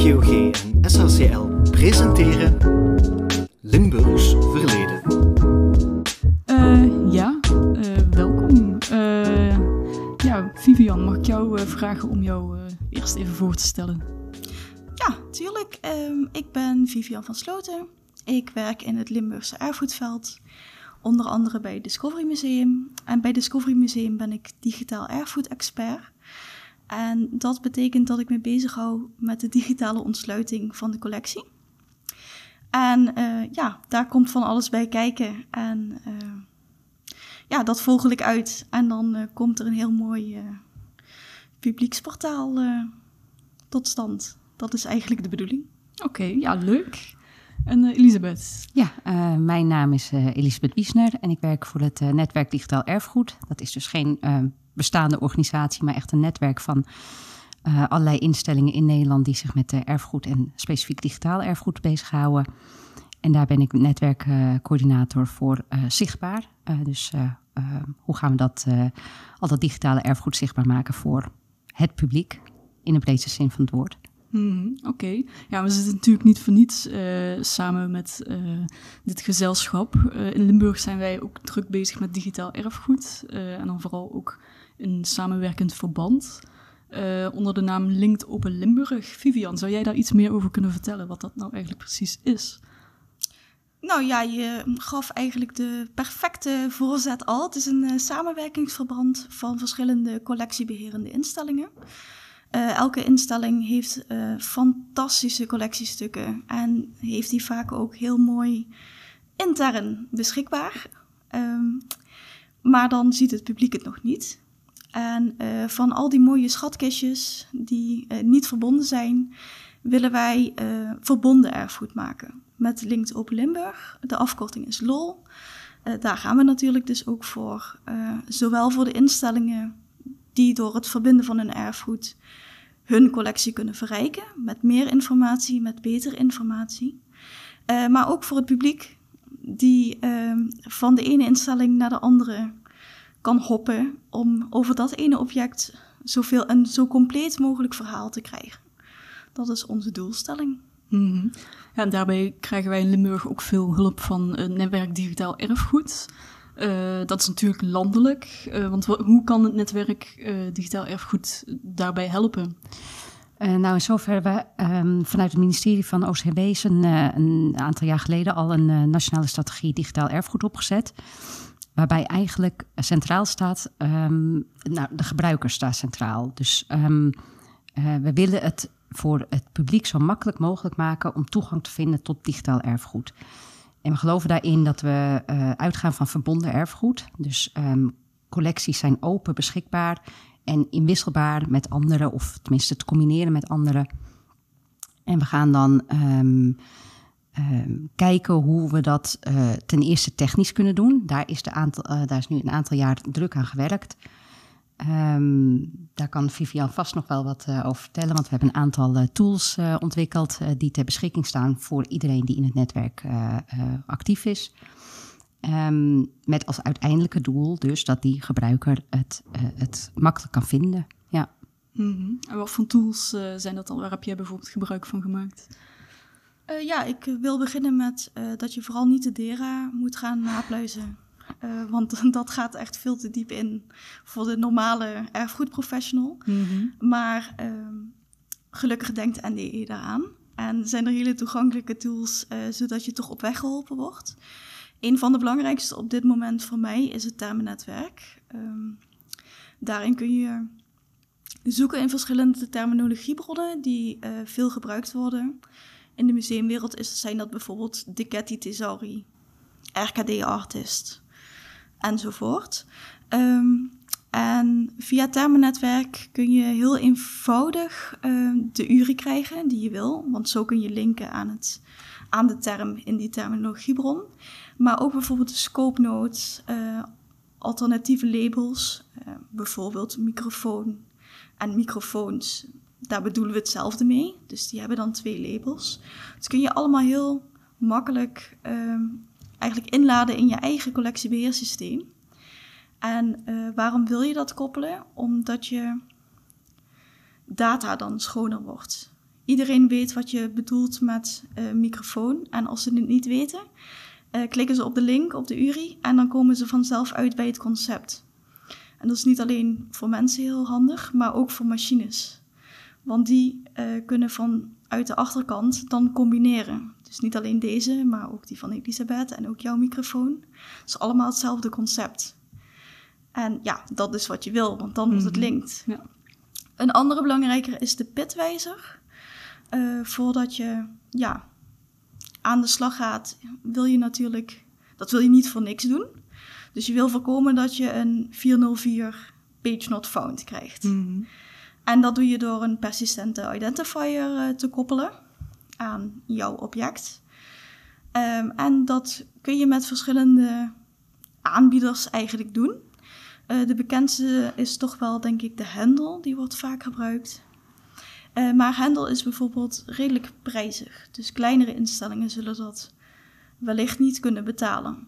GOG en SHCL presenteren Limburgs Verleden. Welkom. Vivian, mag ik jou vragen om jou eerst even voor te stellen? Ja, tuurlijk. Ik ben Vivian van Sloten. Ik werk in het Limburgse erfgoedveld, onder andere bij Discovery Museum. En bij Discovery Museum ben ik digitaal erfgoedexpert. En dat betekent dat ik me bezighoud met de digitale ontsluiting van de collectie. En daar komt van alles bij kijken. En dat vogel ik uit. En dan komt er een heel mooi publieksportaal tot stand. Dat is eigenlijk de bedoeling. Oké, leuk. En Elisabeth? Ja, mijn naam is Elisabeth Wiesner en ik werk voor het netwerk Digitaal Erfgoed. Dat is dus geen bestaande organisatie, maar echt een netwerk van allerlei instellingen in Nederland die zich met erfgoed en specifiek digitaal erfgoed bezighouden. En daar ben ik netwerkcoördinator voor Zichtbaar. Hoe gaan we al dat digitale erfgoed zichtbaar maken voor het publiek in de breedste zin van het woord. Oké. Ja, we zitten natuurlijk niet voor niets samen met dit gezelschap. In Limburg zijn wij ook druk bezig met digitaal erfgoed. En dan vooral ook een samenwerkend verband onder de naam Linked Open Limburg. Vivian, zou jij daar iets meer over kunnen vertellen, wat dat nou eigenlijk precies is? Nou ja, je gaf eigenlijk de perfecte voorzet al. Het is een samenwerkingsverband van verschillende collectiebeherende instellingen. Elke instelling heeft fantastische collectiestukken en heeft die vaak ook heel mooi intern beschikbaar. Maar dan ziet het publiek het nog niet. En van al die mooie schatkistjes die niet verbonden zijn, willen wij verbonden erfgoed maken. Met Linked Open Limburg. De afkorting is LOL. Daar gaan we natuurlijk dus ook voor. Zowel voor de instellingen die door het verbinden van hun erfgoed hun collectie kunnen verrijken met meer informatie, met betere informatie. Maar ook voor het publiek die van de ene instelling naar de andere kan hoppen om over dat ene object zoveel en zo compleet mogelijk verhaal te krijgen. Dat is onze doelstelling. Mm-hmm. Ja, en daarbij krijgen wij in Limburg ook veel hulp van het netwerk Digitaal Erfgoed. Dat is natuurlijk landelijk, want hoe kan het netwerk Digitaal Erfgoed daarbij helpen? In zoverre we vanuit het ministerie van OCW een aantal jaar geleden al een nationale strategie digitaal erfgoed opgezet. Waarbij eigenlijk centraal staat, de gebruiker staat centraal. Dus we willen het voor het publiek zo makkelijk mogelijk maken om toegang te vinden tot digitaal erfgoed. En we geloven daarin dat we uitgaan van verbonden erfgoed. Dus collecties zijn open, beschikbaar en inwisselbaar met anderen, of tenminste te combineren met anderen. En we gaan dan kijken hoe we dat ten eerste technisch kunnen doen. Daar is nu een aantal jaar druk aan gewerkt. Daar kan Vivian vast nog wel wat over vertellen, want we hebben een aantal tools ontwikkeld die ter beschikking staan voor iedereen die in het netwerk actief is. Met als uiteindelijke doel dus dat die gebruiker het makkelijk kan vinden. Ja. Mm-hmm. En wat voor tools zijn dat dan? Waar heb jij bijvoorbeeld gebruik van gemaakt? Ik wil beginnen met dat je vooral niet de DERA moet gaan napluizen. Want dat gaat echt veel te diep in voor de normale erfgoedprofessional. Mm-hmm. Maar gelukkig denkt NDE daaraan. En zijn er hele toegankelijke tools, zodat je toch op weg geholpen wordt. Een van de belangrijkste op dit moment voor mij is het termennetwerk. Daarin kun je zoeken in verschillende terminologiebronnen die veel gebruikt worden. In de museumwereld zijn dat bijvoorbeeld de Getty Thesauri, RKD Artist enzovoort. En via termennetwerk kun je heel eenvoudig de URI krijgen die je wil. Want zo kun je linken aan de term in die terminologiebron. Maar ook bijvoorbeeld de scope notes, alternatieve labels, bijvoorbeeld microfoon en microfoons. Daar bedoelen we hetzelfde mee. Dus die hebben dan 2 labels. Dus kun je allemaal heel makkelijk eigenlijk inladen in je eigen collectiebeheersysteem. En waarom wil je dat koppelen? Omdat je data dan schoner wordt. iedereen weet wat je bedoelt met microfoon. En als ze het niet weten, klikken ze op de link op de URI en dan komen ze vanzelf uit bij het concept. En dat is niet alleen voor mensen heel handig, maar ook voor machines. Want die kunnen vanuit de achterkant dan combineren. Dus niet alleen deze, maar ook die van Elisabeth en ook jouw microfoon. Het is allemaal hetzelfde concept. En ja, dat is wat je wil, want dan wordt het linked. Ja. Een andere belangrijke is de pitwijzer. Voordat je aan de slag gaat, wil je natuurlijk... Dat wil je niet voor niks doen. Dus je wil voorkomen dat je een 404 page not found krijgt. Mm-hmm. En dat doe je door een persistente identifier te koppelen aan jouw object. En dat kun je met verschillende aanbieders eigenlijk doen. De bekendste is toch wel, denk ik, de Handle. Die wordt vaak gebruikt. Maar Handle is bijvoorbeeld redelijk prijzig. Dus kleinere instellingen zullen dat wellicht niet kunnen betalen.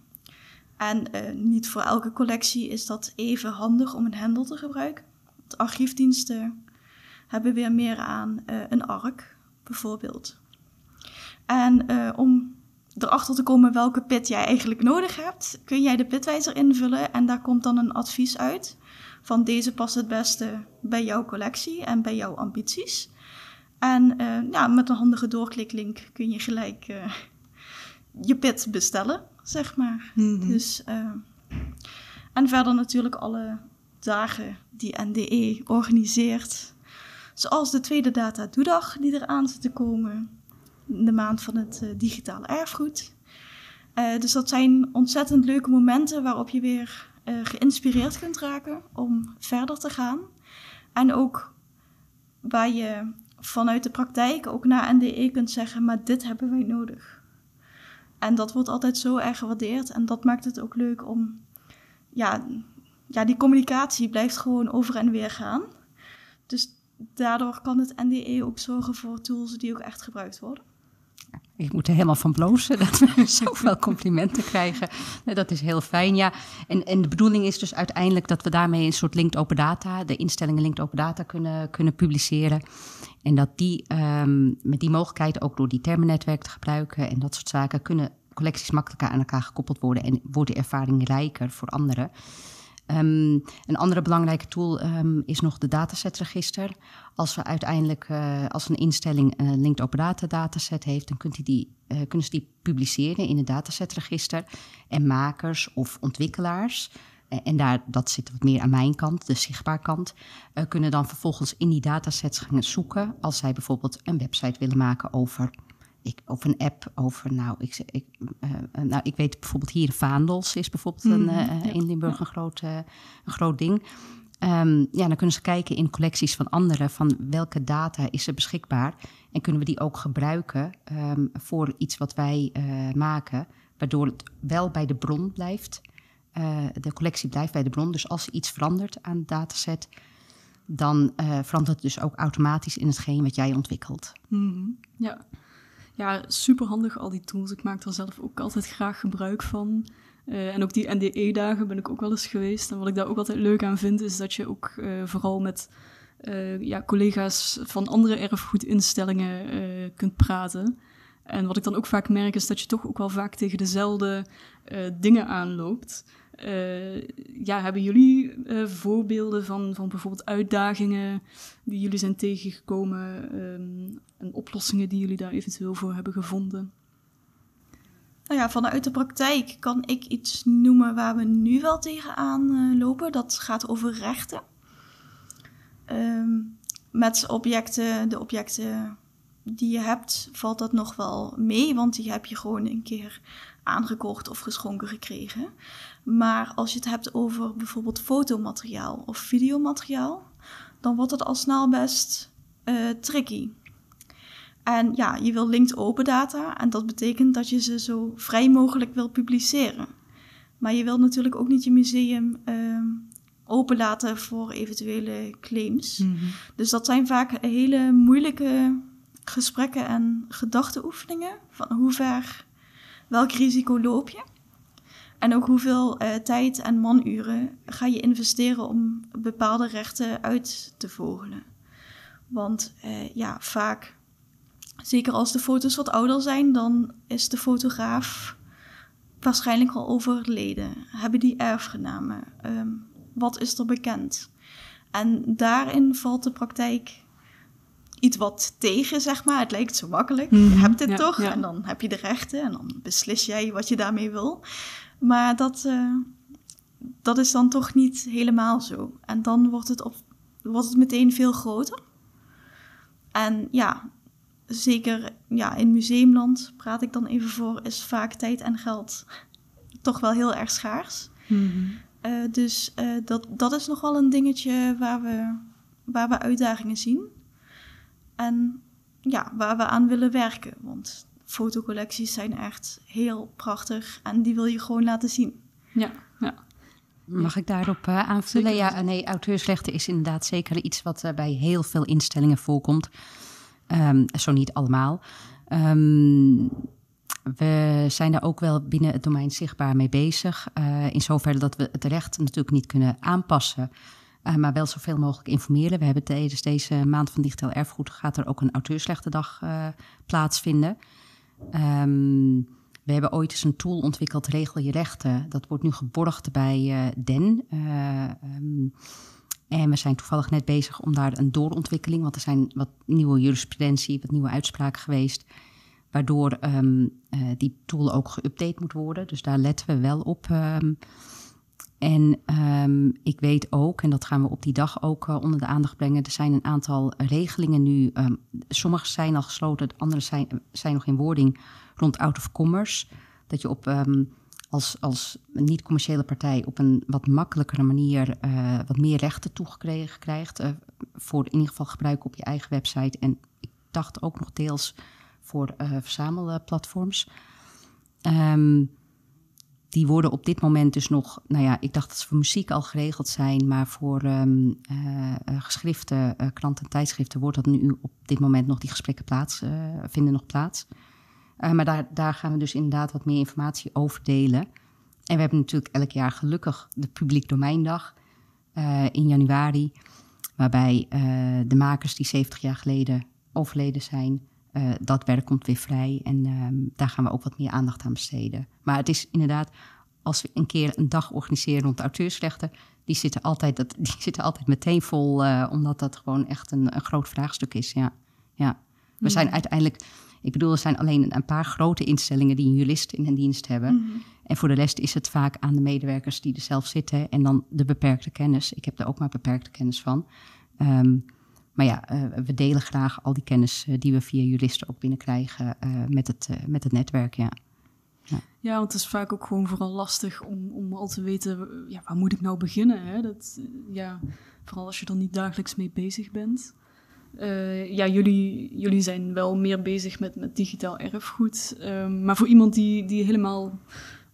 En niet voor elke collectie is dat even handig om een Handle te gebruiken. De archiefdiensten hebben weer meer aan een ARC, bijvoorbeeld. En om erachter te komen welke pit jij eigenlijk nodig hebt, kun jij de pitwijzer invullen en daar komt dan een advies uit van deze past het beste bij jouw collectie en bij jouw ambities. En met een handige doorkliklink kun je gelijk je pit bestellen, zeg maar. Mm-hmm. Dus, en verder natuurlijk alle dagen die NDE organiseert. Zoals de tweede Data Doedag die eraan zit te komen. De maand van het digitale erfgoed. Dus dat zijn ontzettend leuke momenten waarop je weer geïnspireerd kunt raken om verder te gaan. En ook waar je vanuit de praktijk ook naar NDE kunt zeggen, maar dit hebben wij nodig. En dat wordt altijd zo erg gewaardeerd en dat maakt het ook leuk om... Ja, die communicatie blijft gewoon over en weer gaan. Dus daardoor kan het NDE ook zorgen voor tools die ook echt gebruikt worden. Ik moet er helemaal van blozen dat we zoveel complimenten krijgen. Nee, dat is heel fijn, ja. En de bedoeling is dus uiteindelijk dat we daarmee een soort linked open data, de instellingen linked open data kunnen publiceren. En dat die met die mogelijkheid ook door die termennetwerk te gebruiken en dat soort zaken kunnen collecties makkelijker aan elkaar gekoppeld worden en wordt de ervaring rijker voor anderen. Een andere belangrijke tool is nog de datasetregister. Als we uiteindelijk, als een instelling een linked open data dataset heeft, dan kunnen ze die publiceren in het datasetregister. En makers of ontwikkelaars, en dat zit wat meer aan mijn kant, de zichtbaar kant, kunnen dan vervolgens in die datasets gaan zoeken. Als zij bijvoorbeeld een website willen maken over... Of een app over, ik weet bijvoorbeeld hier Vaandels is bijvoorbeeld in Limburg een groot ding. Dan kunnen ze kijken in collecties van anderen van welke data is er beschikbaar. En kunnen we die ook gebruiken voor iets wat wij maken, waardoor het wel bij de bron blijft. De collectie blijft bij de bron, dus als er iets verandert aan het dataset, dan verandert het dus ook automatisch in hetgeen wat jij ontwikkelt. Mm-hmm. Ja, super handig al die tools. Ik maak er zelf ook altijd graag gebruik van. En ook die NDE-dagen ben ik ook wel eens geweest. En wat ik daar ook altijd leuk aan vind, is dat je ook vooral met collega's van andere erfgoedinstellingen kunt praten. En wat ik dan ook vaak merk, is dat je toch ook wel vaak tegen dezelfde dingen aanloopt. Hebben jullie voorbeelden van bijvoorbeeld uitdagingen die jullie zijn tegengekomen en oplossingen die jullie daar eventueel voor hebben gevonden? Nou ja, vanuit de praktijk kan ik iets noemen waar we nu wel tegenaan lopen. Dat gaat over rechten. Met de objecten die je hebt, valt dat nog wel mee, want die heb je gewoon een keer aangekocht of geschonken gekregen. Maar als je het hebt over bijvoorbeeld fotomateriaal of videomateriaal, dan wordt het al snel best tricky. En ja, je wil linked open data en dat betekent dat je ze zo vrij mogelijk wil publiceren. Maar je wil natuurlijk ook niet je museum openlaten voor eventuele claims. Mm-hmm. Dus dat zijn vaak hele moeilijke gesprekken en gedachteoefeningen van hoe ver, welk risico loop je? En ook hoeveel tijd en manuren ga je investeren om bepaalde rechten uit te vogelen. Want vaak zeker als de foto's wat ouder zijn, dan is de fotograaf waarschijnlijk al overleden. Hebben die erfgenamen? Wat is er bekend? En daarin valt de praktijk iets wat tegen, zeg maar. Het lijkt zo makkelijk. Je hebt het toch? Ja. En dan heb je de rechten en dan beslis jij wat je daarmee wil. Maar dat is dan toch niet helemaal zo. En dan wordt het meteen veel groter. En ja, zeker in museumland, praat ik dan even voor, is vaak tijd en geld toch wel heel erg schaars. Dus dat is nog wel een dingetje waar we uitdagingen zien. En ja, waar we aan willen werken. Want fotocollecties zijn echt heel prachtig en die wil je gewoon laten zien. Ja. Mag ik daarop aanvullen? Zeker. Ja, nee, auteursrechten is inderdaad zeker iets wat bij heel veel instellingen voorkomt. Zo niet allemaal. We zijn daar ook wel binnen het domein zichtbaar mee bezig. In zoverre dat we het recht natuurlijk niet kunnen aanpassen, maar wel zoveel mogelijk informeren. We hebben tijdens deze maand van digitaal erfgoed gaat er ook een auteursrechtendag plaatsvinden. We hebben ooit eens een tool ontwikkeld, Regel je rechten. Dat wordt nu geborgd bij DEN. En we zijn toevallig net bezig om daar een doorontwikkeling, want er zijn wat nieuwe jurisprudentie, wat nieuwe uitspraken geweest, waardoor die tool ook geüpdate moet worden. Dus daar letten we wel op. En ik weet ook, en dat gaan we op die dag ook onder de aandacht brengen, er zijn een aantal regelingen nu. Sommige zijn al gesloten, andere zijn nog in wording rond out of commerce. Dat je op als niet-commerciële partij op een wat makkelijkere manier wat meer rechten toegekregen krijgt. Voor in ieder geval gebruik op je eigen website. En ik dacht ook nog deels voor verzamelplatforms. Die worden op dit moment dus nog, ik dacht dat ze voor muziek al geregeld zijn, maar voor geschriften, kranten en tijdschriften wordt dat nu op dit moment nog, die gesprekken vinden nog plaats. Maar daar gaan we dus inderdaad wat meer informatie over delen. En we hebben natuurlijk elk jaar gelukkig de Publiek Domeindag in januari, waarbij de makers die 70 jaar geleden overleden zijn, dat werk komt weer vrij en daar gaan we ook wat meer aandacht aan besteden. Maar het is inderdaad, als we een keer een dag organiseren rond auteursrechten, die zitten altijd meteen vol, omdat dat gewoon echt een groot vraagstuk is. Ja. We zijn uiteindelijk, er zijn alleen een paar grote instellingen die een jurist in hun dienst hebben. En voor de rest is het vaak aan de medewerkers die er zelf zitten en dan de beperkte kennis. Ik heb er ook maar beperkte kennis van. Maar we delen graag al die kennis die we via juristen ook binnenkrijgen met het netwerk, ja. Ja, want het is vaak ook gewoon vooral lastig om al te weten, waar moet ik nou beginnen? Hè? Vooral als je er niet dagelijks mee bezig bent. Jullie zijn wel meer bezig met digitaal erfgoed. Maar voor iemand die helemaal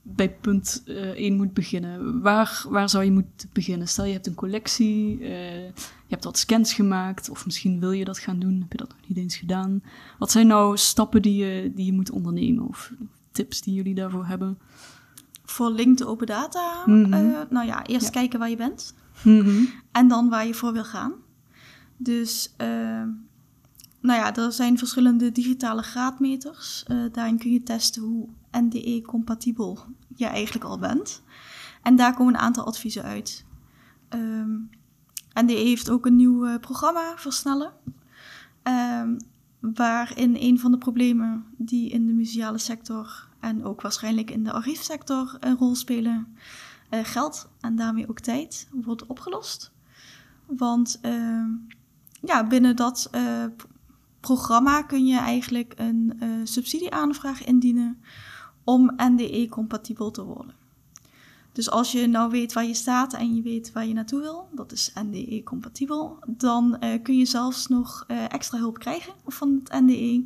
bij punt 1 moet beginnen, waar zou je moeten beginnen? Stel, je hebt een collectie, je hebt wat scans gemaakt, of misschien wil je dat gaan doen, heb je dat nog niet eens gedaan. Wat zijn nou stappen die je moet ondernemen, of tips die jullie daarvoor hebben? Voor linked open data, eerst kijken waar je bent. En dan waar je voor wil gaan. Dus er zijn verschillende digitale graadmeters. Daarin kun je testen hoe NDE-compatibel je eigenlijk al bent. En daar komen een aantal adviezen uit. NDE heeft ook een nieuw programma, Versnellen. Waarin een van de problemen die in de museale sector en ook waarschijnlijk in de archiefsector een rol spelen, geld en daarmee ook tijd, wordt opgelost. Want binnen dat programma kun je eigenlijk een subsidieaanvraag indienen om NDE-compatibel te worden. Dus als je nou weet waar je staat en je weet waar je naartoe wil, dat is NDE-compatibel, dan kun je zelfs nog extra hulp krijgen van het NDE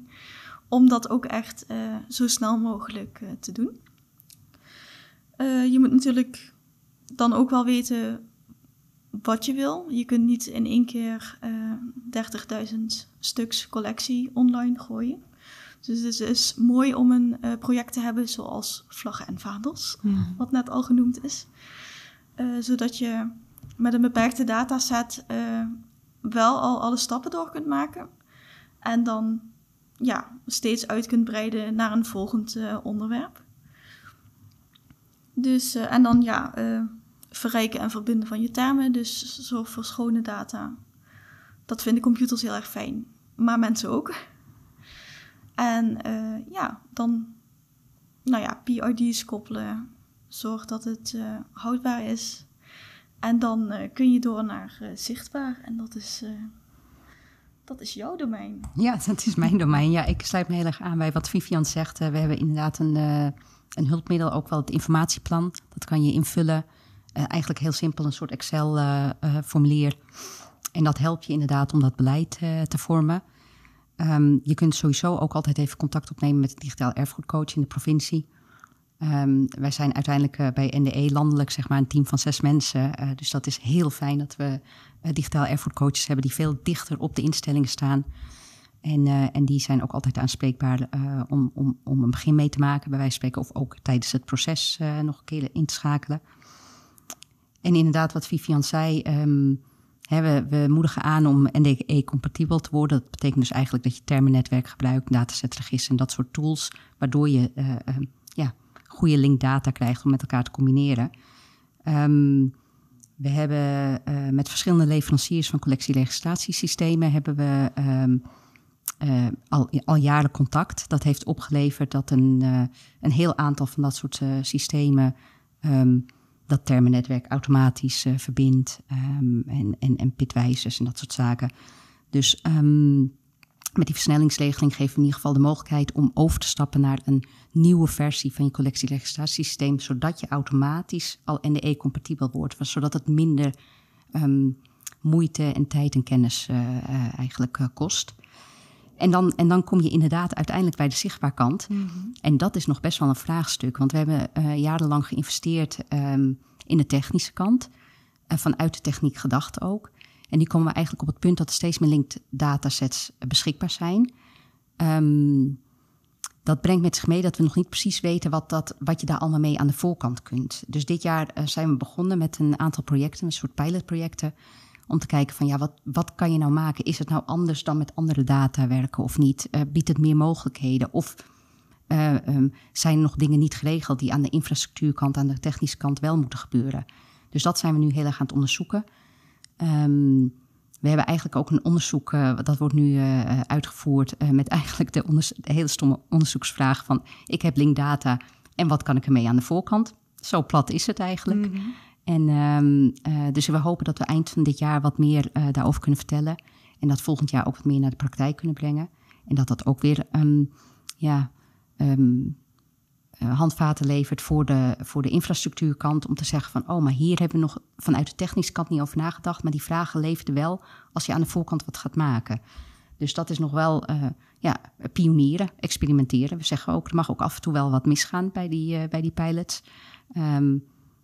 om dat ook echt zo snel mogelijk te doen. Je moet natuurlijk dan ook wel weten wat je wil. Je kunt niet in één keer 30.000 stuks collectie online gooien. Dus het is mooi om een project te hebben zoals Vlaggen en Vaandels, wat net al genoemd is. Zodat je met een beperkte dataset wel al alle stappen door kunt maken. En dan steeds uit kunt breiden naar een volgend onderwerp. Dus, en dan verrijken en verbinden van je termen. Dus zorg voor schone data. Dat vinden computers heel erg fijn. Maar mensen ook. En dan PID's koppelen. Zorg dat het houdbaar is. En dan kun je door naar zichtbaar. En dat is jouw domein. Ja, dat is mijn domein. Ja, ik sluit me heel erg aan bij wat Vivian zegt. We hebben inderdaad een hulpmiddel, ook wel het informatieplan. Dat kan je invullen. Eigenlijk heel simpel, een soort Excel-formulier. En dat helpt je inderdaad om dat beleid te vormen. Je kunt sowieso ook altijd even contact opnemen met de digitaal erfgoedcoach in de provincie. Wij zijn uiteindelijk bij NDE landelijk zeg maar een team van 6 mensen. Dus dat is heel fijn dat we digitaal erfgoedcoaches hebben die veel dichter op de instellingen staan. En die zijn ook altijd aanspreekbaar om een begin mee te maken, bij wijze van spreken. Of ook tijdens het proces nog een keer in te schakelen. En inderdaad, wat Vivian zei, we moedigen aan om NDE-compatibel te worden. Dat betekent dus eigenlijk dat je termennetwerk gebruikt, datasetregister en dat soort tools, waardoor je goede linkdata krijgt om met elkaar te combineren. We hebben met verschillende leveranciers van collectieregistratiesystemen hebben we al jaren contact. Dat heeft opgeleverd dat een heel aantal van dat soort systemen dat termennetwerk automatisch verbindt en pitwijzers en dat soort zaken. Dus met die versnellingsregeling geven we in ieder geval de mogelijkheid om over te stappen naar een nieuwe versie van je collectieregistratiesysteem, zodat je automatisch al NDE-compatibel wordt, zodat het minder moeite en tijd en kennis eigenlijk kost. En dan kom je inderdaad uiteindelijk bij de zichtbaar kant. Mm-hmm. En dat is nog best wel een vraagstuk, want we hebben jarenlang geïnvesteerd in de technische kant, vanuit de techniek gedacht ook. En nu komen we eigenlijk op het punt dat er steeds meer linked datasets beschikbaar zijn. Dat brengt met zich mee dat we nog niet precies weten wat je daar allemaal mee aan de voorkant kunt. Dus dit jaar zijn we begonnen met een aantal projecten, een soort pilotprojecten, om te kijken van wat kan je nou maken? Is het nou anders dan met andere data werken of niet? Biedt het meer mogelijkheden? Of zijn er nog dingen niet geregeld die aan de infrastructuurkant, aan de technische kant wel moeten gebeuren? Dus dat zijn we nu heel erg aan het onderzoeken. We hebben eigenlijk ook een onderzoek, dat wordt nu uitgevoerd met eigenlijk de hele stomme onderzoeksvraag van ik heb linkdata en wat kan ik ermee aan de voorkant? Zo plat is het eigenlijk. Mm-hmm. En dus we hopen dat we eind van dit jaar wat meer daarover kunnen vertellen en dat volgend jaar ook wat meer naar de praktijk kunnen brengen. En dat ook weer handvaten levert voor de infrastructuurkant om te zeggen van maar hier hebben we nog vanuit de technische kant niet over nagedacht, maar die vragen leverden wel als je aan de voorkant wat gaat maken. Dus dat is nog wel pionieren, experimenteren. We zeggen ook, er mag ook af en toe wel wat misgaan bij die pilots.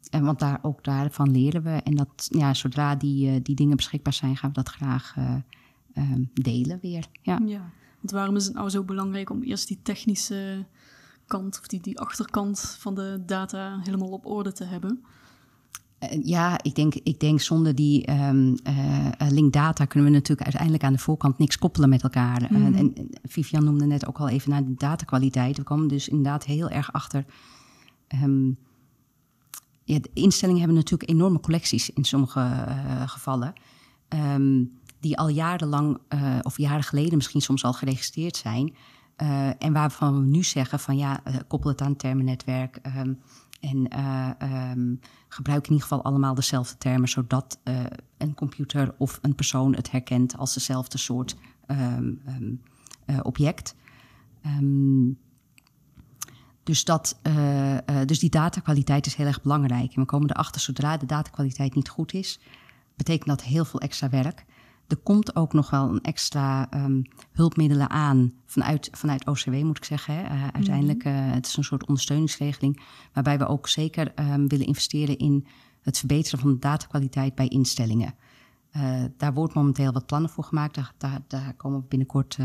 Want daarvan leren we. En dat, zodra die dingen beschikbaar zijn, gaan we dat graag delen weer. Ja. Want waarom is het nou zo belangrijk om eerst die technische kant of die achterkant van de data helemaal op orde te hebben? Ik denk zonder die linkdata kunnen we natuurlijk uiteindelijk aan de voorkant niks koppelen met elkaar. Mm-hmm. En Vivian noemde net ook al even naar de datakwaliteit. We komen dus inderdaad heel erg achter. De instellingen hebben natuurlijk enorme collecties in sommige gevallen. Die al jarenlang of jaren geleden misschien soms al geregistreerd zijn. En waarvan we nu zeggen van koppel het aan het termennetwerk. Gebruik in ieder geval allemaal dezelfde termen, zodat een computer of een persoon het herkent als dezelfde soort object. Dus die datakwaliteit is heel erg belangrijk. En we komen erachter, zodra de datakwaliteit niet goed is, betekent dat heel veel extra werk. Er komt ook nog wel een extra hulpmiddelen aan vanuit OCW, moet ik zeggen. Hè. Uiteindelijk, het is een soort ondersteuningsregeling, waarbij we ook zeker willen investeren in het verbeteren van de datakwaliteit bij instellingen. Daar wordt momenteel wat plannen voor gemaakt. Daar komen we binnenkort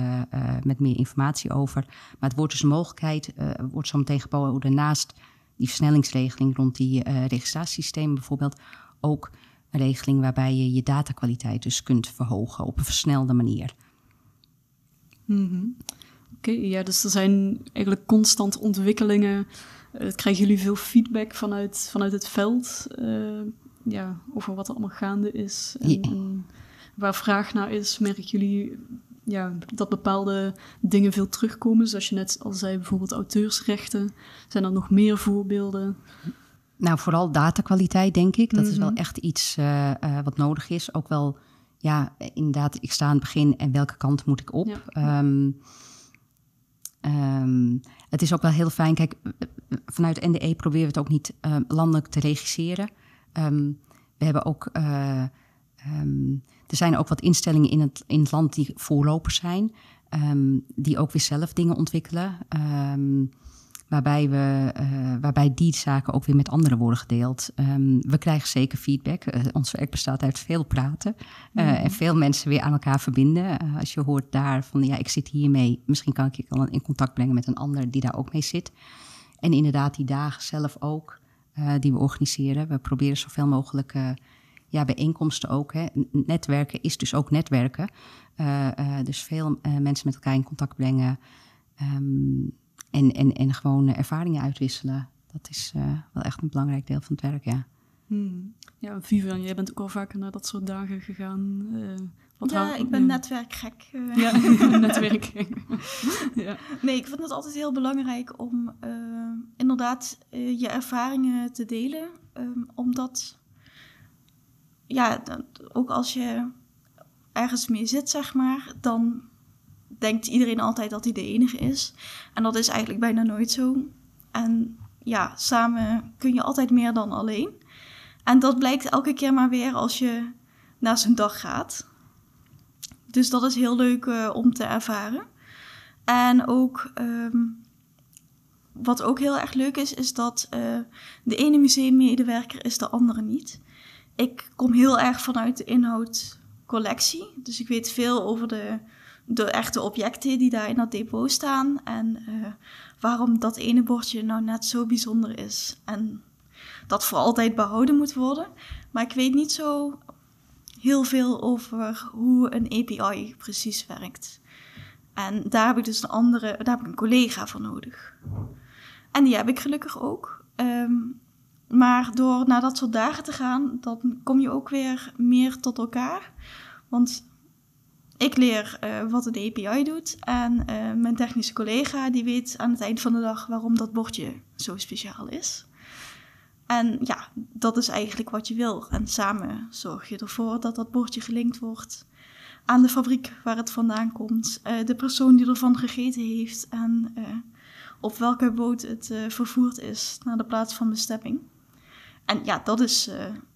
met meer informatie over. Maar het wordt dus een mogelijkheid, wordt zo meteen geboden naast die versnellingsregeling rond die registratiesystemen bijvoorbeeld ook een regeling waarbij je je datakwaliteit dus kunt verhogen op een versnelde manier. Mm-hmm. Oké, dus er zijn eigenlijk constant ontwikkelingen. Krijgen jullie veel feedback vanuit het veld? Over wat er allemaal gaande is. En waar vraag naar is, merken jullie dat bepaalde dingen veel terugkomen? Zoals je net al zei, bijvoorbeeld auteursrechten. Zijn er nog meer voorbeelden? Nou, vooral datakwaliteit, denk ik. Dat is wel echt iets wat nodig is. Ook wel, inderdaad, ik sta aan het begin en welke kant moet ik op? Ja. Het is ook wel heel fijn. Kijk, vanuit NDE proberen we het ook niet landelijk te regisseren. We hebben ook... er zijn ook wat instellingen in het land die voorlopers zijn. Die ook weer zelf dingen ontwikkelen. Waarbij die zaken ook weer met anderen worden gedeeld. We krijgen zeker feedback. Ons werk bestaat uit veel praten. En veel mensen weer aan elkaar verbinden. Als je hoort daar van, ik zit hiermee. Misschien kan ik je dan in contact brengen met een ander die daar ook mee zit. En inderdaad die dagen zelf ook, die we organiseren. We proberen zoveel mogelijk bijeenkomsten ook. Hè. Netwerken is dus ook netwerken. Dus veel mensen met elkaar in contact brengen. En gewoon ervaringen uitwisselen. Dat is wel echt een belangrijk deel van het werk, ja. Ja, Vivian, jij bent ook al vaker naar dat soort dagen gegaan. Ik ben netwerkgek. Netwerkgek. Ja. Nee, ik vind het altijd heel belangrijk om inderdaad je ervaringen te delen. Omdat, ook als je ergens mee zit, zeg maar, dan denkt iedereen altijd dat hij de enige is. En dat is eigenlijk bijna nooit zo. En samen kun je altijd meer dan alleen. En dat blijkt elke keer maar weer als je naar zo'n dag gaat. Dus dat is heel leuk om te ervaren. En ook, wat ook heel erg leuk is dat de ene museummedewerker is de andere niet. Ik kom heel erg vanuit de inhoudcollectie. Dus ik weet veel over de echte objecten die daar in dat depot staan. En waarom dat ene bordje nou net zo bijzonder is. En dat voor altijd behouden moet worden. Maar ik weet niet zo heel veel over hoe een API precies werkt. En daar heb ik dus een collega voor nodig. En die heb ik gelukkig ook. Maar door naar dat soort dagen te gaan, dan kom je ook weer meer tot elkaar. Want ik leer wat een API doet. En mijn technische collega die weet aan het eind van de dag waarom dat bordje zo speciaal is. En dat is eigenlijk wat je wil. En samen zorg je ervoor dat dat bordje gelinkt wordt aan de fabriek waar het vandaan komt. De persoon die ervan gegeten heeft en op welke boot het vervoerd is naar de plaats van bestemming. En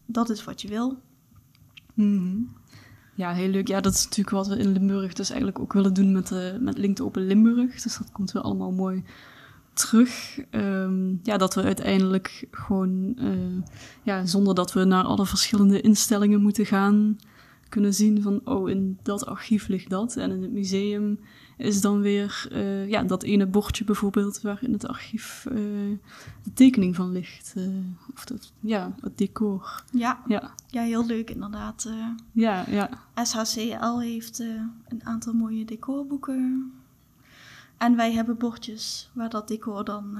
dat is wat je wil. Mm-hmm. Ja, heel leuk. Ja, dat is natuurlijk wat we in Limburg dus eigenlijk ook willen doen met Link to Open Limburg. Dus dat komt weer allemaal mooi terug. Dat we uiteindelijk gewoon, zonder dat we naar alle verschillende instellingen moeten gaan, kunnen zien van, in dat archief ligt dat. En in het museum is dan weer dat ene bordje bijvoorbeeld waar in het archief de tekening van ligt. Het decor. Ja, heel leuk inderdaad. SHCL heeft een aantal mooie decorboeken. En wij hebben bordjes waar dat decor dan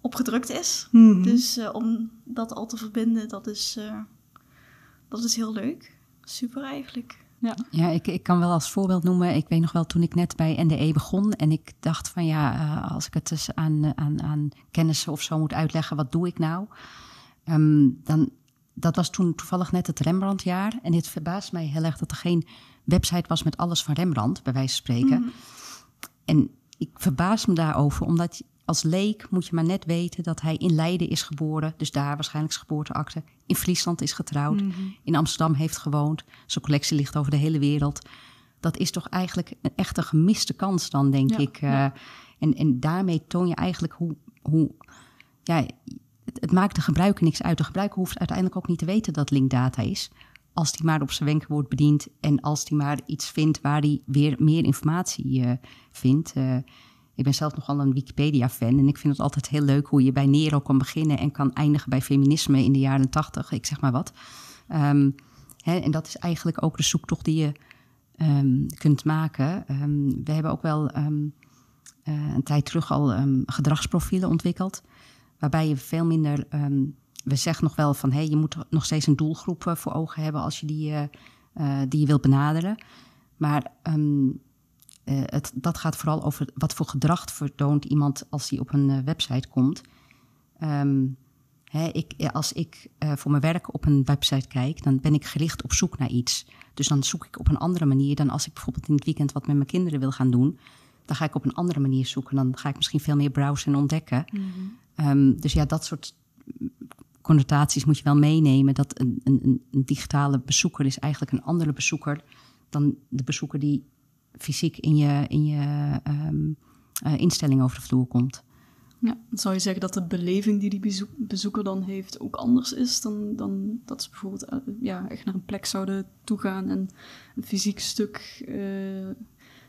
op gedrukt is. Mm-hmm. Dus om dat al te verbinden, dat is heel leuk. Super eigenlijk. Ja, ik kan wel als voorbeeld noemen. Ik weet nog wel toen ik net bij NDE begon. En ik dacht van als ik het dus aan kennissen of zo moet uitleggen, wat doe ik nou? Dat was toen toevallig net het Rembrandtjaar. En het verbaast mij heel erg dat er geen website was met alles van Rembrandt, bij wijze van spreken. Mm. En ik verbaas me daarover, omdat als leek moet je maar net weten dat hij in Leiden is geboren. Dus daar waarschijnlijk zijn geboorteakte. In Friesland is getrouwd. Mm-hmm. In Amsterdam heeft gewoond. Zijn collectie ligt over de hele wereld. Dat is toch eigenlijk een echte gemiste kans dan, denk ik. Ja. En daarmee toon je eigenlijk hoe het maakt de gebruiker niks uit. De gebruiker hoeft uiteindelijk ook niet te weten dat linkdata is. Als die maar op zijn wenken wordt bediend. En als die maar iets vindt waar hij weer meer informatie vindt. Ik ben zelf nogal een Wikipedia-fan. En ik vind het altijd heel leuk hoe je bij Nero kan beginnen en kan eindigen bij feminisme in de jaren 80. Ik zeg maar wat. En dat is eigenlijk ook de zoektocht die je kunt maken. We hebben ook wel een tijd terug al gedragsprofielen ontwikkeld, waarbij je veel minder... we zeggen nog wel van, je moet nog steeds een doelgroep voor ogen hebben als je die je wilt benaderen. Maar dat gaat vooral over wat voor gedrag vertoont iemand als hij op een website komt. Als ik voor mijn werk op een website kijk, dan ben ik gericht op zoek naar iets. Dus dan zoek ik op een andere manier dan als ik bijvoorbeeld in het weekend wat met mijn kinderen wil gaan doen. Dan ga ik op een andere manier zoeken. Dan ga ik misschien veel meer browsen en ontdekken. Dus ja, dat soort connotaties moet je wel meenemen. Dat een digitale bezoeker is eigenlijk een andere bezoeker dan de bezoeker die fysiek in je instelling over de vloer komt. Ja, zou je zeggen dat de beleving die bezoeker dan heeft ook anders is dan dat ze bijvoorbeeld echt naar een plek zouden toegaan en een fysiek stuk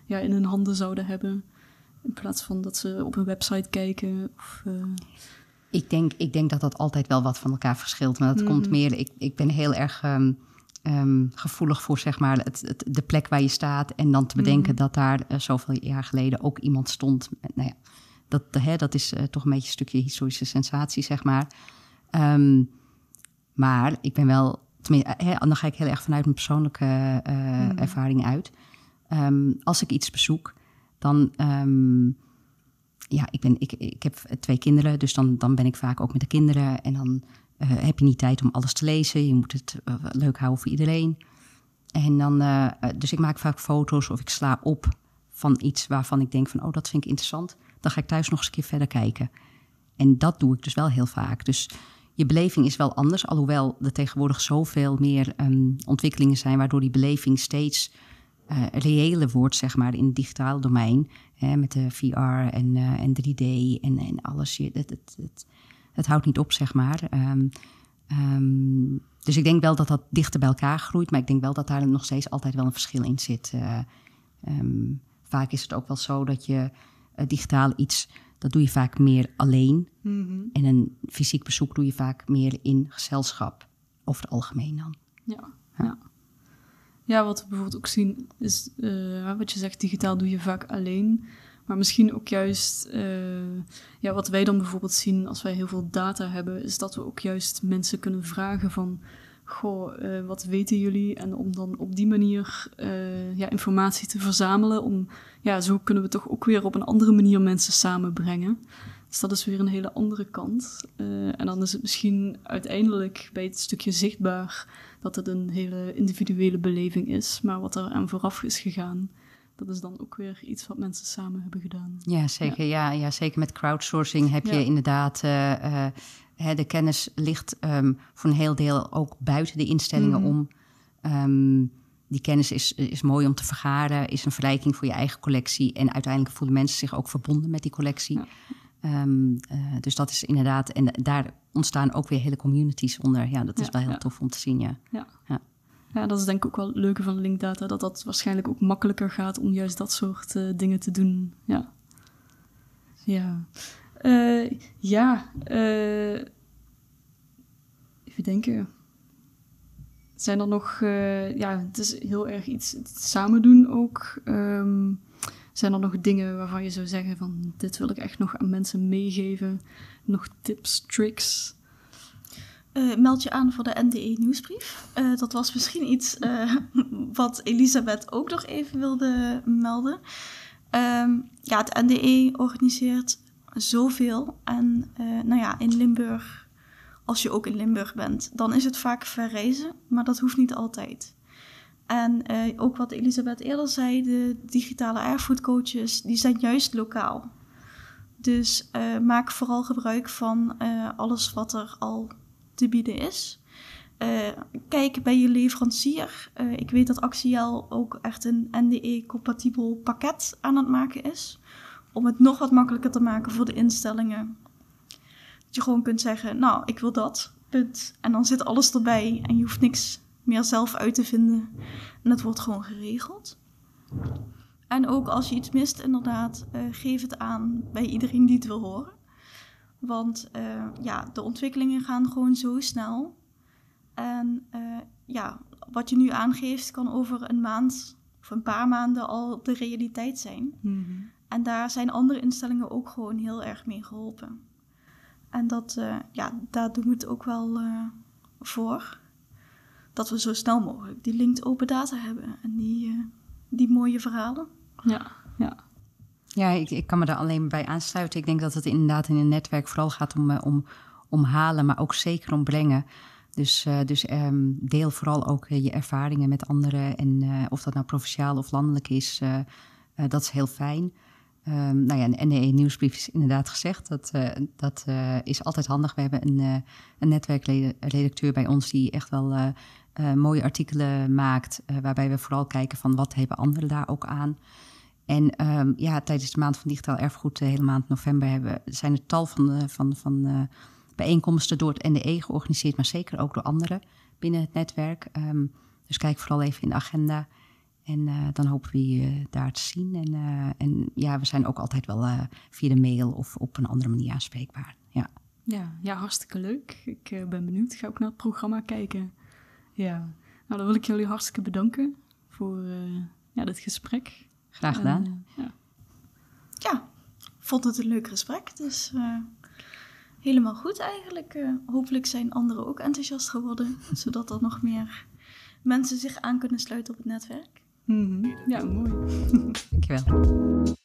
in hun handen zouden hebben, in plaats van dat ze op een website kijken? Ik denk dat dat altijd wel wat van elkaar verschilt, maar dat komt meer... Ik ben heel erg gevoelig voor, zeg maar, de plek waar je staat en dan te bedenken dat daar zoveel jaar geleden ook iemand stond. Nou ja, dat is toch een beetje een stukje historische sensatie, zeg maar. Maar ik ben wel... dan ga ik heel erg vanuit mijn persoonlijke ervaring uit. Als ik iets bezoek, dan... ik heb 2 kinderen, dus dan ben ik vaak ook met de kinderen. En dan heb je niet tijd om alles te lezen. Je moet het leuk houden voor iedereen. En dan, dus ik maak vaak foto's of ik sla op van iets waarvan ik denk van... oh, dat vind ik interessant. Dan ga ik thuis nog eens een keer verder kijken. En dat doe ik dus wel heel vaak. Dus je beleving is wel anders. Alhoewel er tegenwoordig zoveel meer ontwikkelingen zijn... waardoor die beleving steeds reëler wordt, zeg maar, in het digitale domein. Met de VR en 3D en alles. Het houdt niet op, zeg maar. Dus ik denk wel dat dat dichter bij elkaar groeit. Maar ik denk wel dat daar nog steeds altijd wel een verschil in zit. Vaak is het ook wel zo dat je digitaal iets... dat doe je vaak meer alleen. En een fysiek bezoek doe je vaak meer in gezelschap. Over het algemeen dan. Ja. Ja, wat we bijvoorbeeld ook zien is... wat je zegt, digitaal doe je vaak alleen... Maar misschien ook juist, wat wij dan bijvoorbeeld zien als wij heel veel data hebben, is dat we ook juist mensen kunnen vragen van, goh, wat weten jullie? En om dan op die manier informatie te verzamelen, zo kunnen we toch ook weer op een andere manier mensen samenbrengen. Dus dat is weer een hele andere kant. En dan is het misschien uiteindelijk bij het stukje zichtbaar dat het een hele individuele beleving is, maar wat er aan vooraf is gegaan, dat is dan ook weer iets wat mensen samen hebben gedaan. Ja, zeker. Ja, zeker met crowdsourcing heb je inderdaad... de kennis ligt voor een heel deel ook buiten de instellingen om. Die kennis is mooi om te vergaren, is een verrijking voor je eigen collectie. En uiteindelijk voelen mensen zich ook verbonden met die collectie. Ja. Dus dat is inderdaad... En daar ontstaan ook weer hele communities onder. Ja, dat is wel heel tof om te zien, ja. Ja, dat is denk ik ook wel het leuke van linkdata, dat waarschijnlijk ook makkelijker gaat om juist dat soort dingen te doen. Even denken. Zijn er nog... het is heel erg iets samen doen ook. Zijn er nog dingen waarvan je zou zeggen van, dit wil ik echt nog aan mensen meegeven? Nog tips, tricks? Meld je aan voor de NDE nieuwsbrief. Dat was misschien iets wat Elisabeth ook nog even wilde melden. Het NDE organiseert zoveel. En in Limburg, als je ook in Limburg bent, dan is het vaak verreizen. Maar dat hoeft niet altijd. En ook wat Elisabeth eerder zei, de digitale erfgoedcoaches, die zijn juist lokaal. Dus maak vooral gebruik van alles wat er al te bieden is. Kijk bij je leverancier. Ik weet dat Axiel ook echt een NDE-compatibel pakket aan het maken is. Om het nog wat makkelijker te maken voor de instellingen. Dat je gewoon kunt zeggen, nou, ik wil dat, punt. En dan zit alles erbij en je hoeft niks meer zelf uit te vinden. En het wordt gewoon geregeld. En ook als je iets mist, inderdaad, geef het aan bij iedereen die het wil horen. Want de ontwikkelingen gaan gewoon zo snel. En wat je nu aangeeft kan over een maand of een paar maanden al op de realiteit zijn. Mhm. En daar zijn andere instellingen ook gewoon heel erg mee geholpen. En daar doen we het ook wel voor. Dat we zo snel mogelijk die linked open data hebben. En die mooie verhalen. Ja. Ja, ik kan me daar alleen bij aansluiten. Ik denk dat het inderdaad in een netwerk vooral gaat om halen, maar ook zeker om brengen. Dus deel vooral ook je ervaringen met anderen. En of dat nou provinciaal of landelijk is, dat is heel fijn. Nou ja, een NDE-nieuwsbrief is inderdaad gezegd. Dat is altijd handig. We hebben een netwerkredacteur bij ons die echt wel mooie artikelen maakt. Waarbij we vooral kijken van wat hebben anderen daar ook aan. En tijdens de maand van digitaal erfgoed, de hele maand november, zijn er tal van bijeenkomsten door het NDE georganiseerd, maar zeker ook door anderen binnen het netwerk. Dus kijk vooral even in de agenda. En dan hopen we je daar te zien. En we zijn ook altijd wel via de mail of op een andere manier aanspreekbaar. Ja, hartstikke leuk. Ik ben benieuwd. Ik ga ook naar het programma kijken. Ja, nou dan wil ik jullie hartstikke bedanken voor dit gesprek. Graag gedaan. Ja, vond het een leuk gesprek. Dus helemaal goed eigenlijk. Hopelijk zijn anderen ook enthousiast geworden. Zodat er nog meer mensen zich aan kunnen sluiten op het netwerk. Ja, mooi. Dankjewel.